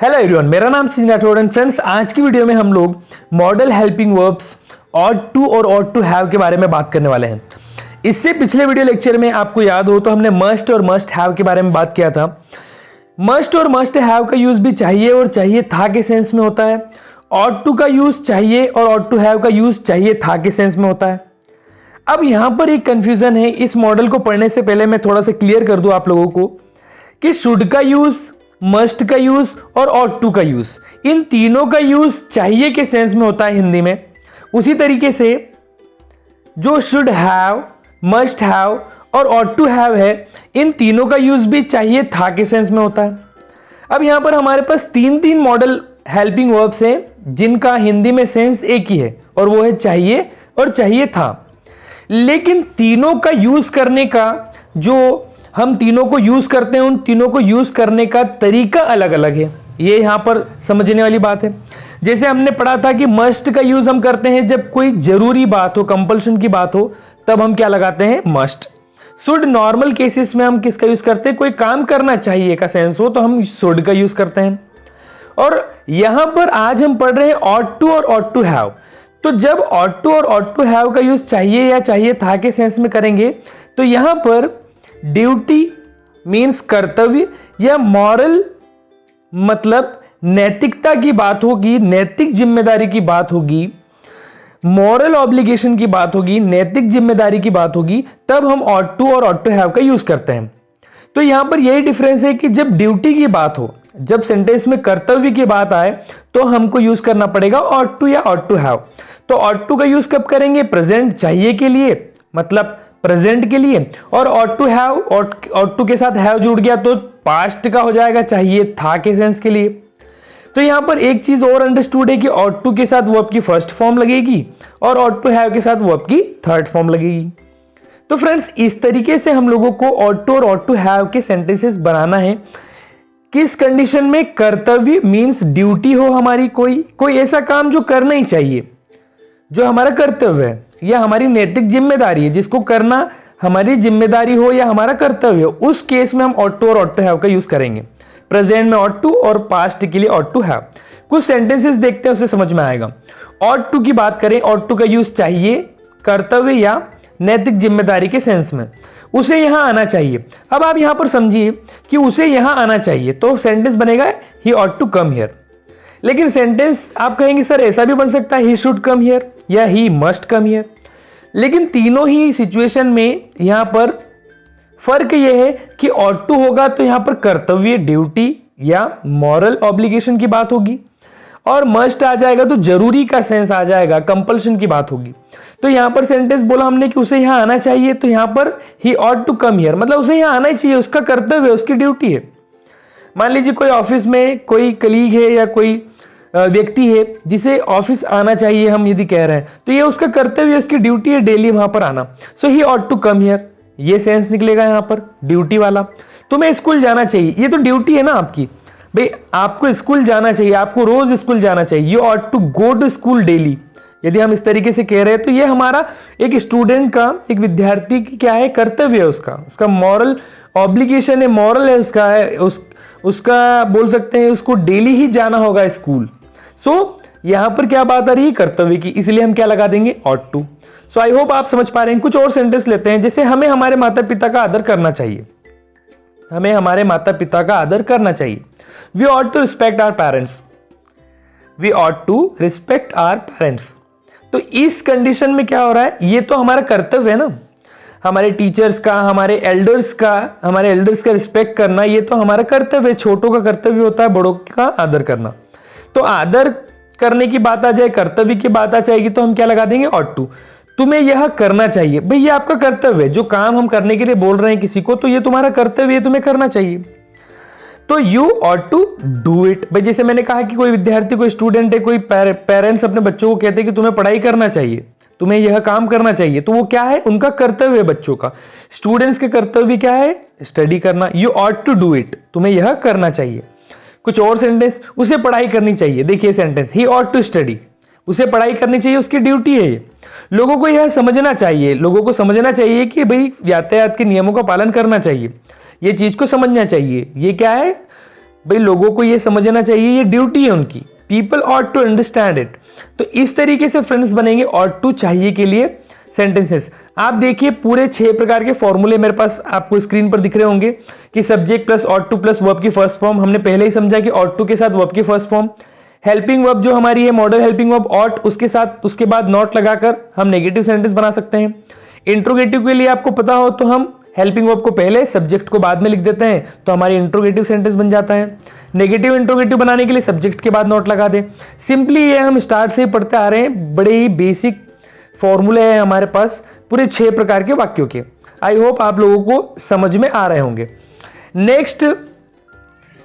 Hello everyone, मेरा नाम Sachin Rathore and friends, आज की वीडियो में हम लोग model helping verbs ought to और ought to have के बारे में बात करने वाले हैं। इससे पिछले वीडियो लेक्चर में आपको याद हो तो हमने मस्ट और मस्ट हैव के बारे में बात किया था। मस्ट और मस्ट हैव का यूज भी चाहिए और चाहिए था के सेंस में होता है। ought to का यूज चाहिए और ought to have का यूज चाहिए था के सेंस में होता है। अब यहां पर एक कंफ्यूजन है, इस मॉडल को पढ़ने से पहले मैं थोड़ा सा क्लियर कर दूं आप लोगों को कि शुड का यूज, मस्ट का यूज और ought to का यूज, इन तीनों का यूज चाहिए के सेंस में होता है हिंदी में। उसी तरीके से जो शुड हैव, मस्ट हैव और ought to have है, इन तीनों का यूज भी चाहिए था के सेंस में होता है। अब यहां पर हमारे पास तीन मॉडल हेल्पिंग वर्ब्स हैं जिनका हिंदी में सेंस एक ही है और वो है चाहिए और चाहिए था। लेकिन तीनों का यूज करने का, जो हम तीनों को यूज करते हैं, उन तीनों को यूज करने का तरीका अलग अलग है। ये यहां पर समझने वाली बात है। जैसे हमने पढ़ा था कि मस्ट का यूज हम करते हैं जब कोई जरूरी बात हो, कंपल्शन की बात हो, तब हम क्या लगाते हैं, मस्ट। शुड नॉर्मल केसेस में हम किसका यूज करते हैं, कोई काम करना चाहिए का सेंस हो तो हम शुड का यूज करते हैं। और यहां पर आज हम पढ़ रहे हैं ought to और ought to have। तो जब ought to और ought to have का यूज चाहिए या चाहिए था के सेंस में करेंगे तो यहां पर ड्यूटी मीन्स कर्तव्य या मॉरल मतलब नैतिकता की बात होगी, नैतिक जिम्मेदारी की बात होगी, मॉरल ऑब्लिगेशन की बात होगी, नैतिक जिम्मेदारी की बात होगी, तब हम ought to और ought to have का यूज करते हैं। तो यहां पर यही डिफरेंस है कि जब ड्यूटी की बात हो, जब सेंटेंस में कर्तव्य की बात आए तो हमको यूज करना पड़ेगा ought to या ought to have। तो ought to का यूज कब करेंगे, प्रेजेंट चाहिए के लिए, मतलब प्रेजेंट के लिए, और ought to have, ought to के साथ have जुड़ गया तो पास्ट का हो जाएगा चाहिए था के सेंस के लिए। तो यहां पर एक चीज और अंडरस्टूड है कि ought to के साथ वर्ब की फर्स्ट फॉर्म लगेगी और ought to have के साथ वर्ब की थर्ड फॉर्म लगेगी। तो फ्रेंड्स, इस तरीके से हम लोगों को ought to और ought to have के सेंटेंसेस बनाना है। किस कंडीशन में, कर्तव्य मींस ड्यूटी हो हमारी, कोई ऐसा काम जो करना ही चाहिए, जो हमारा कर्तव्य है या हमारी नैतिक जिम्मेदारी है, जिसको करना हमारी जिम्मेदारी हो या हमारा कर्तव्य हो, उस केस में हम ought to और ought to have का यूज करेंगे। प्रेजेंट में ought to और पास्ट के लिए ought to have। कुछ सेंटेंसेस देखते हैं, उससे समझ में आएगा। ought to की बात करें, ought to का यूज चाहिए, कर्तव्य या नैतिक जिम्मेदारी के सेंस में, उसे यहां आना चाहिए। अब आप यहां पर समझिए कि उसे यहां आना चाहिए तो सेंटेंस बनेगा he ought to come here। लेकिन सेंटेंस आप कहेंगे सर ऐसा भी बन सकता है he should come here या he must come here। लेकिन तीनों ही सिचुएशन में यहां पर फर्क यह है कि ought to होगा तो यहां पर कर्तव्य, ड्यूटी या मॉरल ऑब्लिगेशन की बात होगी, और मस्ट आ जाएगा तो जरूरी का सेंस आ जाएगा, कंपल्शन की बात होगी। तो यहां पर सेंटेंस बोला हमने कि उसे यहां आना चाहिए, तो यहां पर he ought to come here मतलब उसे यहां आना ही चाहिए, उसका कर्तव्य है, उसकी ड्यूटी है। मान लीजिए कोई ऑफिस में कोई कलीग है या कोई व्यक्ति है जिसे ऑफिस आना चाहिए, हम यदि कह रहे हैं तो ये उसका कर्तव्य, उसकी ड्यूटी है डेली वहां पर आना। सो ही ought to come here, ये सेंस निकलेगा यहां पर ड्यूटी वाला। तुम्हें स्कूल जाना चाहिए, ये तो ड्यूटी है ना आपकी, भाई आपको स्कूल जाना चाहिए, आपको रोज स्कूल जाना चाहिए, you ought to go to school daily। यदि हम इस तरीके से कह रहे हैं तो ये हमारा एक स्टूडेंट का, एक विद्यार्थी की क्या है, कर्तव्य है, उसका मॉरल ऑब्लिगेशन है, मॉरल है उसका, उसका बोल सकते हैं उसको डेली ही जाना होगा स्कूल। सो यहां पर क्या बात आ रही है, कर्तव्य की, इसलिए हम क्या लगा देंगे, ought to। So I hope आप समझ पा रहे हैं। कुछ और सेंटेंस लेते हैं, जैसे हमें हमारे माता पिता का आदर करना चाहिए, हमें हमारे माता पिता का आदर करना चाहिए। We ought to respect our parents, we ought to respect our parents। तो इस कंडीशन में क्या हो रहा है, ये तो हमारा कर्तव्य है ना, हमारे टीचर्स का, हमारे एल्डर्स का रिस्पेक्ट करना, ये तो हमारा कर्तव्य है। छोटों का कर्तव्य होता है बड़ों का आदर करना। तो आदर करने की बात आ जाए, कर्तव्य की बात आ जाएगी तो हम क्या लगा देंगे, ought to। तुम्हें यह करना चाहिए, भाई ये आपका कर्तव्य है, जो काम हम करने के लिए बोल रहे हैं किसी को, तो ये तुम्हारा कर्तव्य है, तुम्हें करना चाहिए। तो you ought to do it। भाई जैसे मैंने कहा कि कोई विद्यार्थी, कोई स्टूडेंट है, कोई पेरेंट्स अपने बच्चों को कहते हैं कि तुम्हें पढ़ाई करना चाहिए, तुम्हें यह काम करना चाहिए, तो वो क्या है, उनका कर्तव्य है बच्चों का। स्टूडेंट्स के कर्तव्य क्या है, स्टडी करना, you ought to do it, तुम्हें यह करना चाहिए। कुछ और सेंटेंस, उसे पढ़ाई करनी चाहिए, देखिए sentence he ought to study, उसे पढ़ाई करनी चाहिए, उसकी ड्यूटी है ये। लोगों को यह समझना चाहिए, लोगों को समझना चाहिए कि भाई यातायात के नियमों का पालन करना चाहिए, ये चीज को समझना चाहिए। ये क्या है, भाई लोगों को ये समझना चाहिए, ये ड्यूटी है उनकी, people ought to understand it. तो इस तरीके से फ्रेंड्स बनेंगे ऑट टू चाहिए के लिए सेंटेंसेस। आप देखिए पूरे 6 प्रकार के फॉर्मूले मेरे पास आपको स्क्रीन पर दिख रहे होंगे कि subject plus ought to plus verb की फर्स्ट फॉर्म, हमने पहले ही समझा कि ऑट टू के साथ वर्ब की फर्स्ट फॉर्म, हेल्पिंग वर्ब जो हमारी है मॉडल हेल्पिंग वर्ब ऑट, उसके साथ उसके बाद नॉट लगाकर हम नेगेटिव सेंटेंस बना सकते हैं। इंट्रोगेटिव के लिए आपको पता हो तो हम हेल्पिंग वर्ब को पहले सब्जेक्ट को बाद में लिख देते हैं, तो हमारी इंट्रोगेटिव सेंटेंस बन जाता है। नेगेटिव इंट्रोगेटिव बनाने के लिए सब्जेक्ट के बाद नॉट लगा दें। सिंपली ये हम स्टार्ट से ही पढ़ते आ रहे हैं, बड़े ही बेसिक फॉर्मूले हैं हमारे पास पूरे 6 प्रकार के वाक्यों के। आई होप आप लोगों को समझ में आ रहे होंगे। नेक्स्ट,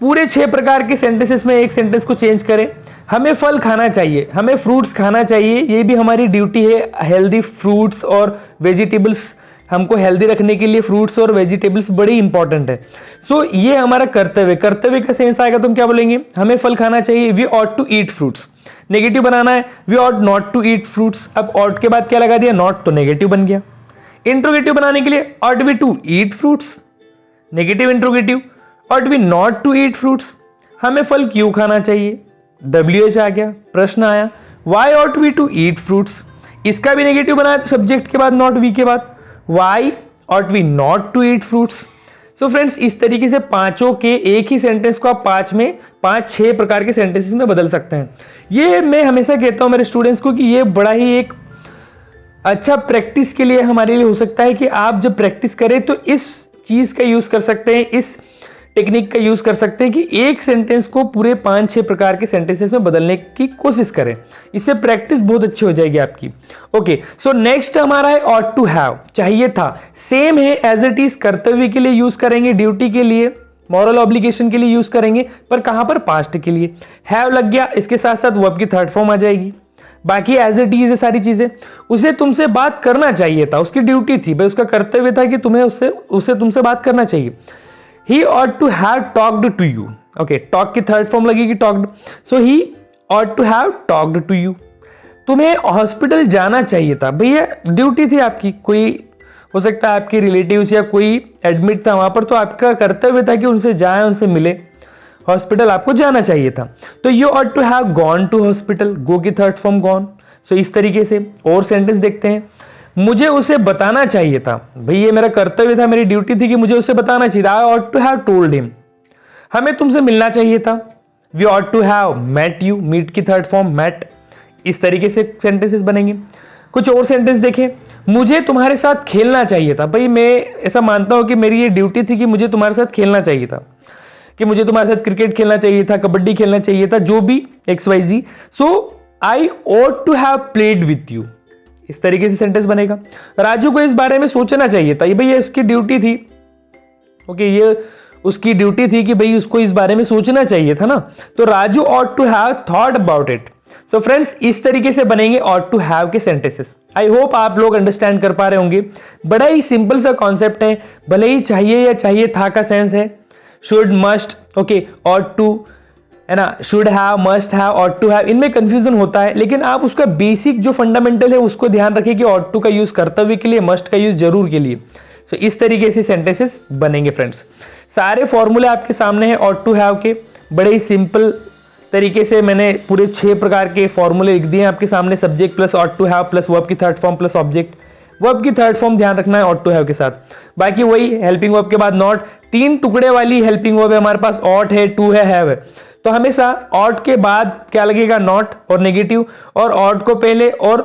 पूरे 6 प्रकार के सेंटेंसेस में एक सेंटेंस को चेंज करें। हमें फल खाना चाहिए, हमें फ्रूट्स खाना चाहिए, ये भी हमारी ड्यूटी है। हेल्दी फ्रूट्स और वेजिटेबल्स, हमको हेल्दी रखने के लिए फ्रूट्स और वेजिटेबल्स बड़ी इंपॉर्टेंट है। सो ये हमारा कर्तव्य, कर्तव्य का सेंस आएगा तो हम क्या बोलेंगे, हमें फल खाना चाहिए, we ought to eat fruits. Negative बनाना है, we ought not to eat fruits. अब ऑट के बाद क्या लगा दिया, नॉट, तो नेगेटिव बन गया। इंट्रोगेटिव बनाने के लिए ought we to eat fruits, negative interrogative, ought we not to eat fruits, हमें फल क्यों खाना चाहिए, WH आ गया, प्रश्न आया, why ought we to eat fruits. इसका भी नेगेटिव बनाया तो सब्जेक्ट के बाद नॉट, वी के बाद why ought we not to eat fruits. So friends, इस तरीके से पांचों के एक ही सेंटेंस को आप 5-6 प्रकार के सेंटेंसेस में बदल सकते हैं। ये मैं हमेशा कहता हूं मेरे स्टूडेंट्स को कि ये बड़ा ही एक अच्छा प्रैक्टिस के लिए हमारे लिए हो सकता है कि आप जब प्रैक्टिस करें तो इस चीज का यूज कर सकते हैं, इस टेक्निक का यूज कर सकते हैं कि एक सेंटेंस को पूरे 5-6 प्रकार के सेंटेंसेस में बदलने की कोशिश करें। इससे प्रैक्टिस बहुत अच्छी हो जाएगी आपकी। ओके, सो नेक्स्ट हमारा है ऑट टू हैव, चाहिए था। सेम है एज इट इज, कर्तव्य के लिए यूज करेंगे, ड्यूटी के लिए, मॉरल ऑब्लिगेशन के लिए यूज करेंगे, पर कहां पर, पास्ट के लिए। हैव लग गया, इसके साथ साथ वर्ब की थर्ड फॉर्म आ जाएगी। बाकी एज इट इज है सारी चीजें। उसे तुमसे बात करना चाहिए था, उसकी ड्यूटी थी भाई, उसका कर्तव्य था कि तुम्हें उसे तुमसे बात करना चाहिए। He ought to have talked to you. Okay, talk की थर्ड फॉर्म लगेगी talked. So he ought to have talked to you. तुम्हें हॉस्पिटल जाना चाहिए था भैया, ड्यूटी थी आपकी। कोई हो सकता है आपके रिलेटिव्स या कोई एडमिट था वहां पर, तो आपका कर्तव्य था कि उनसे जाए, उनसे मिले, हॉस्पिटल आपको जाना चाहिए था। तो you ought to have gone to hospital. go की थर्ड फॉर्म gone. So इस तरीके से और सेंटेंस देखते हैं। मुझे उसे बताना चाहिए था, भाई ये मेरा कर्तव्य था, मेरी ड्यूटी थी कि मुझे उसे बताना चाहिए था। I ought to have told him. हमें तुमसे मिलना चाहिए था, we ought to have met you. meet की थर्ड फॉर्म met. इस तरीके से सेंटेंसेस बनेंगे। कुछ और सेंटेंस देखें। मुझे तुम्हारे साथ खेलना चाहिए था, भाई मैं ऐसा मानता हूं कि मेरी ये ड्यूटी थी कि मुझे तुम्हारे साथ खेलना चाहिए था, कि मुझे तुम्हारे साथ क्रिकेट खेलना चाहिए था, कबड्डी खेलना चाहिए था, जो भी XYZ। So I ought to have played with you. इस तरीके से सेंटेंस बनेगा। राजू को इस बारे में सोचना चाहिए था, ये भाई इसकी ड्यूटी थी। ओके, ये उसकी ड्यूटी थी कि भाई उसको इस बारे में सोचना चाहिए था ना, तो Raju ought to have thought about it. So friends, इस तरीके से बनेंगे ought to have के सेंटेंसेस। आई होप आप लोग अंडरस्टैंड कर पा रहे होंगे। बड़ा ही सिंपल सा कॉन्सेप्ट है, भले ही चाहिए या चाहिए था का सेंस है, should, must, okay, ought to है ना, should have, must have, ought to have, इनमें कंफ्यूजन होता है, लेकिन आप उसका बेसिक जो फंडामेंटल है उसको ध्यान रखिए कि ऑट टू का यूज कर्तव्य के लिए, मस्ट का यूज जरूर के लिए। तो इस तरीके से सेंटेंसेस बनेंगे फ्रेंड्स। सारे फॉर्मूले आपके सामने हैं ऑट टू हैव के, बड़े ही सिंपल तरीके से मैंने पूरे 6 प्रकार के फॉर्मूले लिख दिए आपके सामने। Subject plus ought to have plus verb की third form plus object, verb की थर्ड फॉर्म ध्यान रखना है ऑट टू हैव के साथ। बाकी वही हेल्पिंग वर्ब के बाद नॉट, 3 टुकड़े वाली हेल्पिंग वर्ब है हमारे पास, ऑट है, टू है, हैव है। तो हमेशा ऑट के बाद क्या लगेगा, नॉट और नेगेटिव, और ऑट को पहले और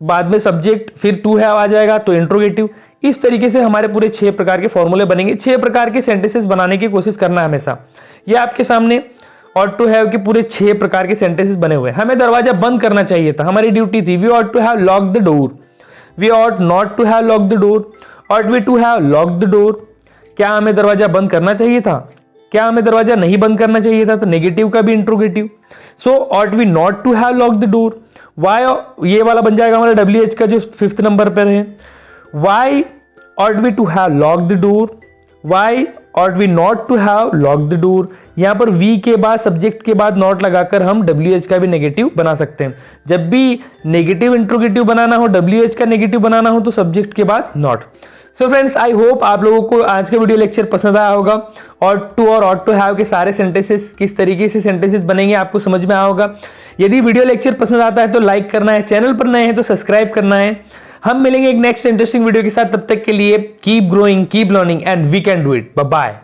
बाद में सब्जेक्ट, फिर टू हैव आ जाएगा तो इंट्रोगेटिव। इस तरीके से हमारे पूरे 6 प्रकार के फॉर्मूले बनेंगे। 6 प्रकार के सेंटेंसेस बनाने की कोशिश करना है हमेशा। ये आपके सामने ऑट टू हैव के पूरे 6 प्रकार के सेंटेंसेस बने हुए हैं। हमें दरवाजा बंद करना चाहिए था, हमारी ड्यूटी थी, we ought to have lock the door, we ought not to have lock the door, ought we to have lock the door. क्या हमें दरवाजा बंद करना चाहिए था, क्या हमें दरवाजा नहीं बंद करना चाहिए था, तो नेगेटिव का भी interrogative. So ought we not to have lock the door, why, ये वाला बन जाएगा हमारा WH का जो 5th नंबर पर है, Y ought we to have locked the door, why ought we not to have locked the door। यहां पर V के बाद सब्जेक्ट के बाद नॉट लगाकर हम WH का भी नेगेटिव बना सकते हैं। जब भी नेगेटिव इंट्रोगेटिव बनाना हो, WH का नेगेटिव बनाना हो, तो सब्जेक्ट के बाद not. So friends, I hope आप लोगों को आज का वीडियो लेक्चर पसंद आया होगा। ऑट टू और ऑट टू हैव के सारे सेंटेंसेस किस तरीके से सेंटेंसेस बनेंगे आपको समझ में आया होगा। यदि वीडियो लेक्चर पसंद आता है तो लाइक करना है, चैनल पर नए हैं तो सब्सक्राइब करना है। हम मिलेंगे एक नेक्स्ट इंटरेस्टिंग वीडियो के साथ, तब तक के लिए keep growing, keep learning and we can do it. Bye bye.